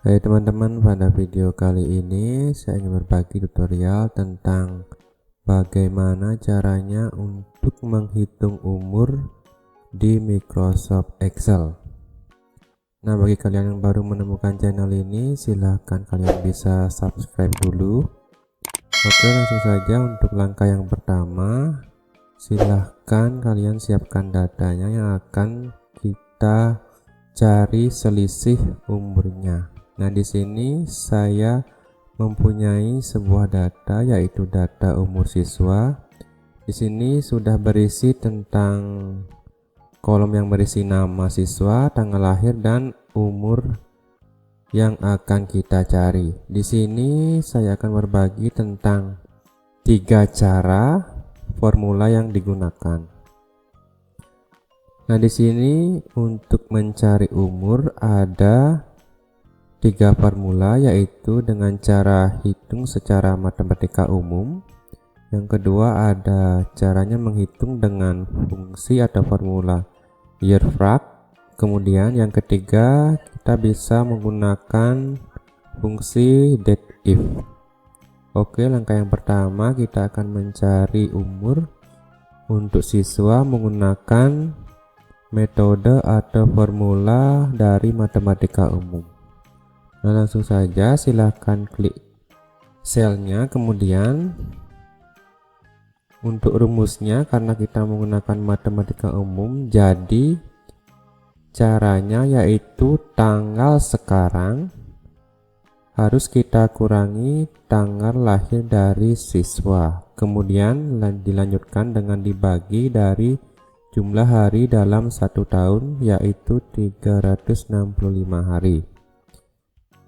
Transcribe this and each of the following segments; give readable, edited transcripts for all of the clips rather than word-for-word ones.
Hai teman-teman, pada video kali ini saya ingin berbagi tutorial tentang bagaimana caranya untuk menghitung umur di Microsoft Excel. Nah, bagi kalian yang baru menemukan channel ini, silahkan kalian bisa subscribe dulu. Oke, langsung saja untuk langkah yang pertama, silahkan kalian siapkan datanya yang akan kita cari selisih umurnya. Nah, di sini saya mempunyai sebuah data, yaitu data umur siswa. Di sini sudah berisi tentang kolom yang berisi nama siswa, tanggal lahir, dan umur yang akan kita cari. Di sini saya akan berbagi tentang 3 cara formula yang digunakan. Nah, di sini untuk mencari umur ada 3 formula, yaitu dengan cara hitung secara matematika umum. Yang kedua ada caranya menghitung dengan fungsi atau formula year frac. Kemudian yang ketiga kita bisa menggunakan fungsi date if. Oke, langkah yang pertama kita akan mencari umur untuk siswa menggunakan metode atau formula dari matematika umum. Nah, langsung saja silahkan klik selnya. Kemudian untuk rumusnya, karena kita menggunakan matematika umum, jadi caranya yaitu tanggal sekarang harus kita kurangi tanggal lahir dari siswa, kemudian dilanjutkan dengan dibagi dari jumlah hari dalam 1 tahun, yaitu 365 hari.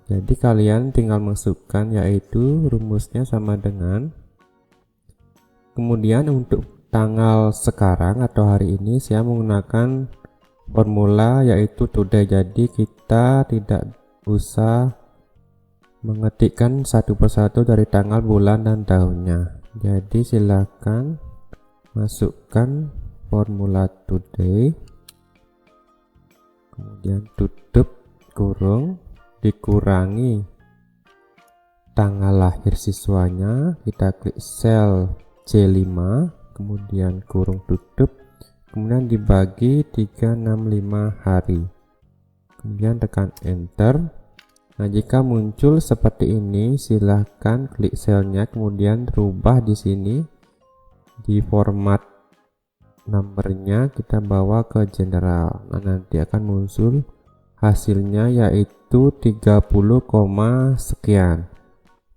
Jadi kalian tinggal masukkan, yaitu rumusnya sama dengan, kemudian untuk tanggal sekarang atau hari ini saya menggunakan formula yaitu today. Jadi kita tidak usah mengetikkan satu persatu dari tanggal, bulan, dan tahunnya. Jadi silakan masukkan formula today, kemudian tutup kurung, dikurangi tanggal lahir siswanya, kita klik sel C5, kemudian kurung tutup, kemudian dibagi 365 hari, kemudian tekan enter. Nah, jika muncul seperti ini silahkan klik selnya, kemudian rubah di sini di format numbernya, kita bawa ke general. Nah, nanti akan muncul hasilnya yaitu 30, sekian.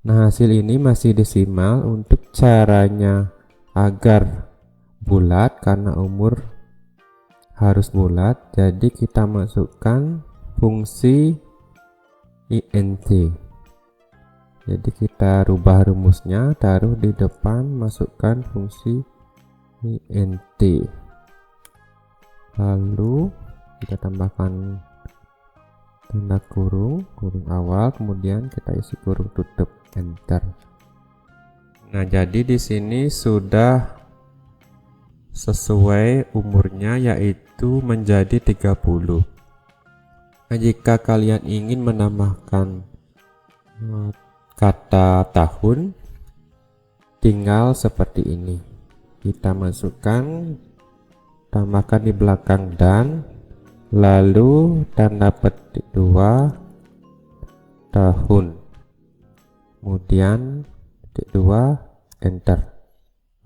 Nah, hasil ini masih desimal. Untuk caranya agar bulat, karena umur harus bulat, jadi kita masukkan fungsi int. Jadi kita rubah rumusnya, taruh di depan, masukkan fungsi int, lalu kita tambahkan tanda kurung awal, kemudian kita isi kurung tutup, enter. Nah, jadi di sini sudah sesuai umurnya, yaitu menjadi 30. Nah, jika kalian ingin menambahkan kata tahun, tinggal seperti ini, kita masukkan, tambahkan di belakang dan, lalu tanda petik 2 tahun, kemudian titik 2, enter.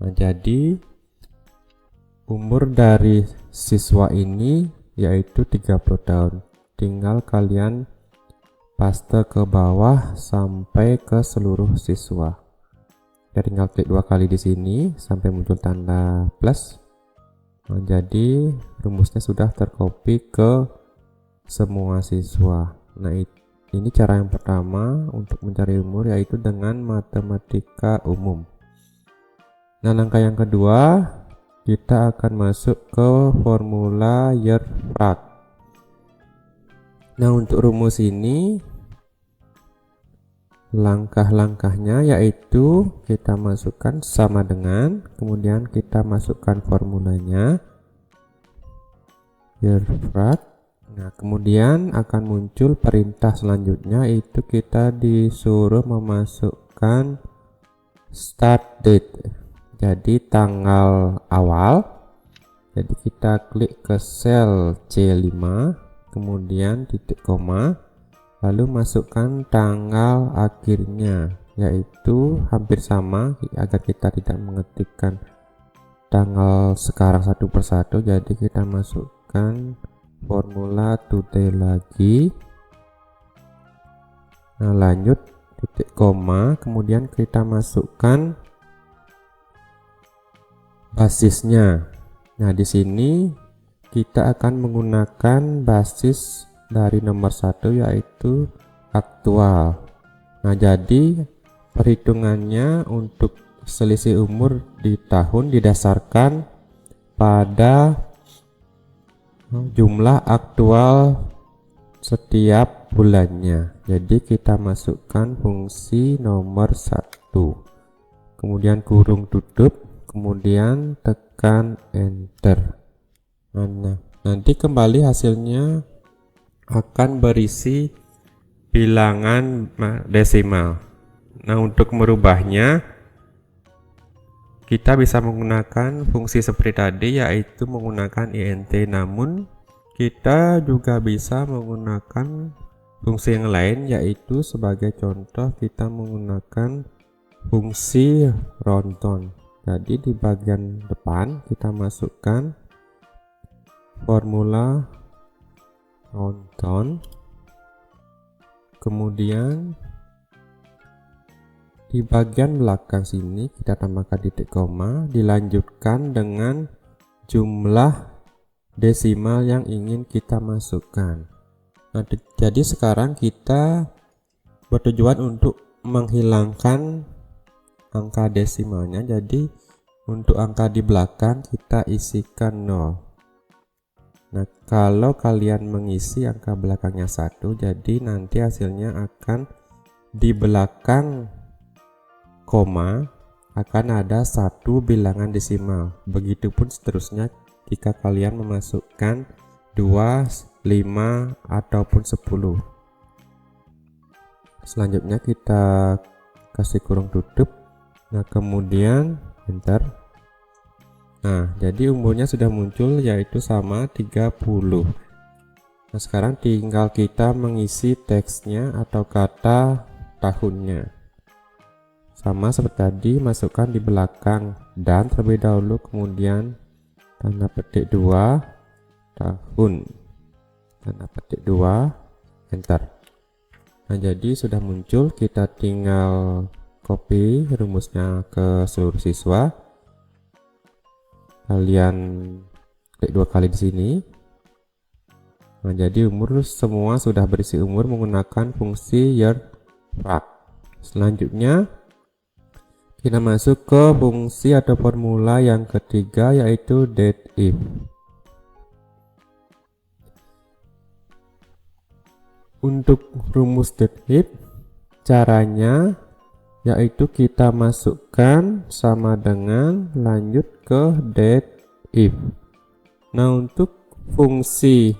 Nah, jadi umur dari siswa ini yaitu 30 tahun. Tinggal kalian paste ke bawah sampai ke seluruh siswa. Ya, tinggal klik 2 kali di sini sampai muncul tanda plus. Nah, jadi rumusnya sudah tercopy ke semua siswa. Nah, ini cara yang pertama untuk mencari umur, yaitu dengan matematika umum. Nah, langkah yang kedua kita akan masuk ke formula year frac. Nah, untuk rumus ini langkah-langkahnya yaitu kita masukkan sama dengan, kemudian kita masukkan formulanya year frac, Nah, kemudian akan muncul perintah selanjutnya, itu kita disuruh memasukkan start date, jadi tanggal awal. Jadi kita klik ke sel C5, kemudian titik koma, lalu masukkan tanggal akhirnya, yaitu hampir sama agar kita tidak mengetikkan tanggal sekarang satu persatu. Jadi kita masukkan formula today lagi. Nah, lanjut titik koma, kemudian kita masukkan basisnya. Nah, di sini kita akan menggunakan basis dari nomor 1, yaitu aktual. Nah, jadi perhitungannya untuk selisih umur di tahun didasarkan pada jumlah aktual setiap bulannya. Jadi kita masukkan fungsi nomor 1, kemudian kurung tutup, kemudian tekan enter. Nah, nanti kembali hasilnya akan berisi bilangan desimal. Nah, untuk merubahnya kita bisa menggunakan fungsi seperti tadi, yaitu menggunakan int. Namun kita juga bisa menggunakan fungsi yang lain, yaitu sebagai contoh kita menggunakan fungsi runTime. Jadi di bagian depan kita masukkan formula runTime, kemudian di bagian belakang sini kita tambahkan titik koma, dilanjutkan dengan jumlah desimal yang ingin kita masukkan. Nah, jadi sekarang kita bertujuan untuk menghilangkan angka desimalnya. Jadi untuk angka di belakang kita isikan 0. Nah, kalau kalian mengisi angka belakangnya 1, jadi nanti hasilnya akan di belakang koma akan ada 1 bilangan desimal. Begitupun seterusnya jika kalian memasukkan 2, 5 ataupun 10. Selanjutnya kita kasih kurung tutup. Nah, kemudian enter. Nah, jadi umurnya sudah muncul, yaitu sama 30. Nah, sekarang tinggal kita mengisi teksnya atau kata tahunnya. Sama seperti tadi, masukkan di belakang dan terlebih dahulu, kemudian tanda petik 2 tahun, tanda petik 2 enter. Nah, jadi sudah muncul, kita tinggal copy rumusnya ke seluruh siswa. Kalian klik 2 kali di sini. Nah, jadi umur semua sudah berisi umur menggunakan fungsi year_fact. Selanjutnya kita masuk ke fungsi atau formula yang ketiga, yaitu dateIf. Untuk rumus dateIf, caranya yaitu kita masukkan sama dengan lanjut ke dateIf. Nah, untuk fungsi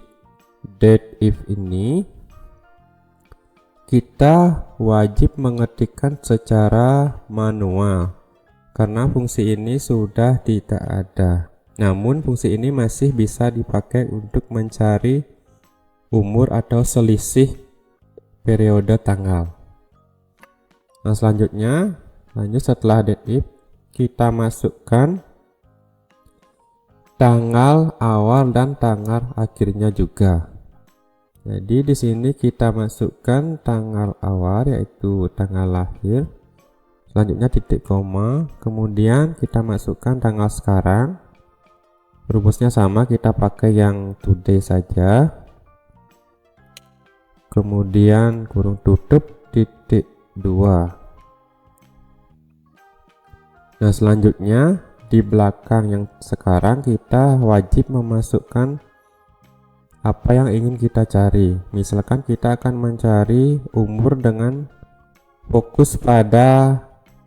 dateIf ini kita wajib mengetikkan secara manual karena fungsi ini sudah tidak ada. Namun fungsi ini masih bisa dipakai untuk mencari umur atau selisih periode tanggal. Nah, selanjutnya setelah dateIf kita masukkan tanggal awal dan tanggal akhirnya juga. Jadi di sini kita masukkan tanggal awal, yaitu tanggal lahir. Selanjutnya titik koma, kemudian kita masukkan tanggal sekarang. Rumusnya sama, kita pakai yang today saja. Kemudian kurung tutup titik 2. Nah, selanjutnya di belakang yang sekarang kita wajib memasukkan apa yang ingin kita cari. Misalkan kita akan mencari umur dengan fokus pada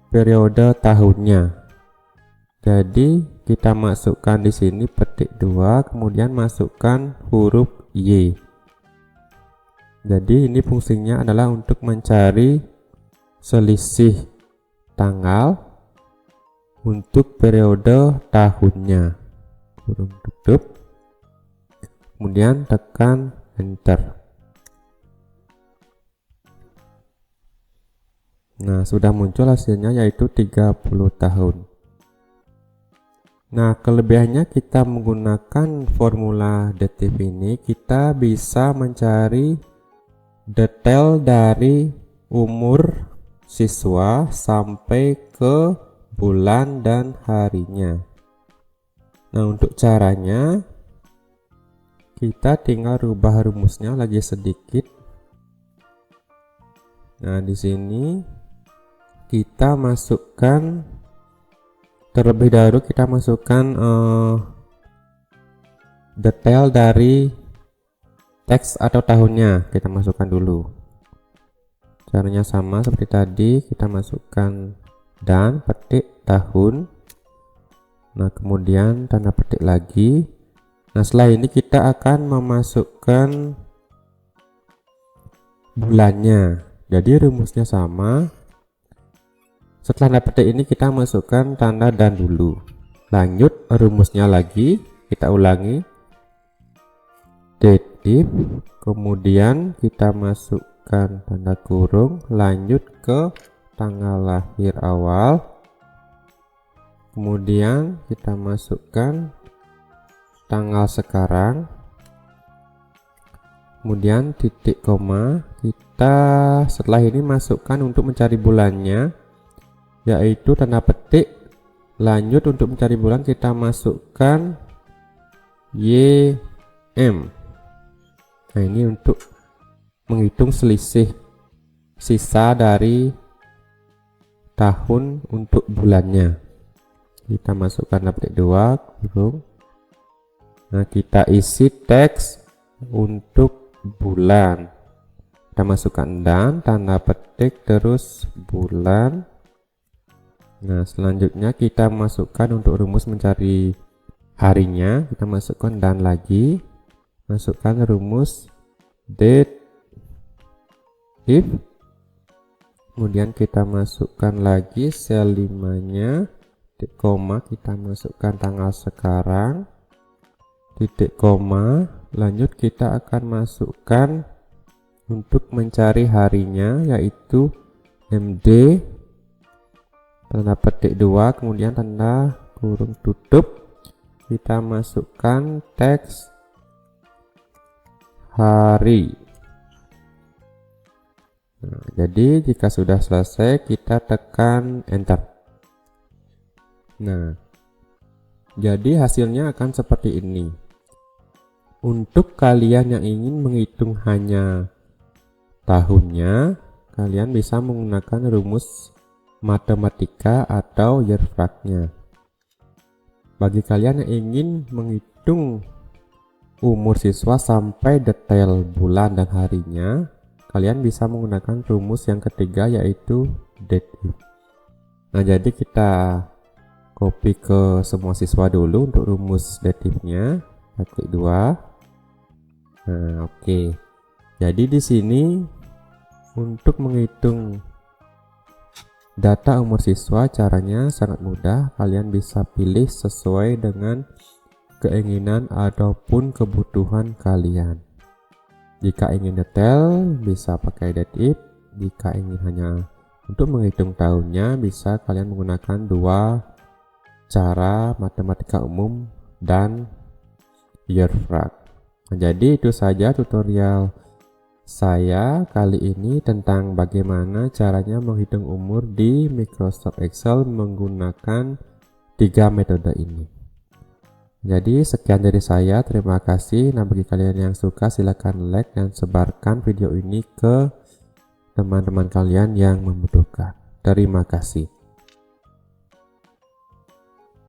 periode tahunnya. Jadi kita masukkan di sini petik 2, kemudian masukkan huruf Y. Jadi ini fungsinya adalah untuk mencari selisih tanggal untuk periode tahunnya. Kurung tutup, kemudian tekan enter. Nah, sudah muncul hasilnya yaitu 30 tahun. Nah, kelebihannya kita menggunakan formula dative ini, kita bisa mencari detail dari umur siswa sampai ke bulan dan harinya. Nah, untuk caranya kita tinggal rubah rumusnya lagi sedikit. Nah, di sini kita masukkan terlebih dahulu, kita masukkan detail dari teks atau tahunnya, kita masukkan dulu. Caranya sama seperti tadi, kita masukkan dan petik tahun. Nah, kemudian tanda petik lagi. Nah, setelah ini kita akan memasukkan bulannya. Jadi rumusnya sama. Setelah tanda petik ini kita masukkan tanda dan dulu. Lanjut rumusnya lagi, kita ulangi. Dative, kemudian kita masukkan tanda kurung, lanjut ke tanggal lahir awal. Kemudian kita masukkan tanggal sekarang, kemudian titik koma. Kita setelah ini masukkan untuk mencari bulannya, yaitu tanda petik. Lanjut untuk mencari bulan kita masukkan YM. Nah, ini untuk menghitung selisih sisa dari tahun untuk bulannya. Kita masukkan tanda petik 2 kurung. Nah, kita isi teks untuk bulan. Kita masukkan dan tanda petik terus bulan. Nah, selanjutnya kita masukkan untuk rumus mencari harinya. Kita masukkan dan lagi. Masukkan rumus date if. Kemudian kita masukkan lagi sel 5-nya. Titik koma, kita masukkan tanggal sekarang, titik koma. Lanjut kita akan masukkan untuk mencari harinya, yaitu MD, tanda petik 2, kemudian tanda kurung tutup. Kita masukkan teks hari. Nah, jadi jika sudah selesai kita tekan enter. Nah, jadi hasilnya akan seperti ini. Untuk kalian yang ingin menghitung hanya tahunnya, kalian bisa menggunakan rumus matematika atau Yearfrag-nya. Bagi kalian yang ingin menghitung umur siswa sampai detail bulan dan harinya, kalian bisa menggunakan rumus yang ketiga, yaitu dative. Nah, jadi kita copy ke semua siswa dulu untuk rumus dative-nya. Klik 2. Nah, oke. Jadi di sini untuk menghitung data umur siswa caranya sangat mudah. Kalian bisa pilih sesuai dengan keinginan ataupun kebutuhan kalian. Jika ingin detail bisa pakai dative. Jika ingin hanya untuk menghitung tahunnya, bisa kalian menggunakan dua cara matematika umum dan Yearfrag. Nah, jadi itu saja tutorial saya kali ini tentang bagaimana caranya menghitung umur di Microsoft Excel menggunakan 3 metode ini. Jadi sekian dari saya, terima kasih. Nah, bagi kalian yang suka silahkan like dan sebarkan video ini ke teman-teman kalian yang membutuhkan. Terima kasih.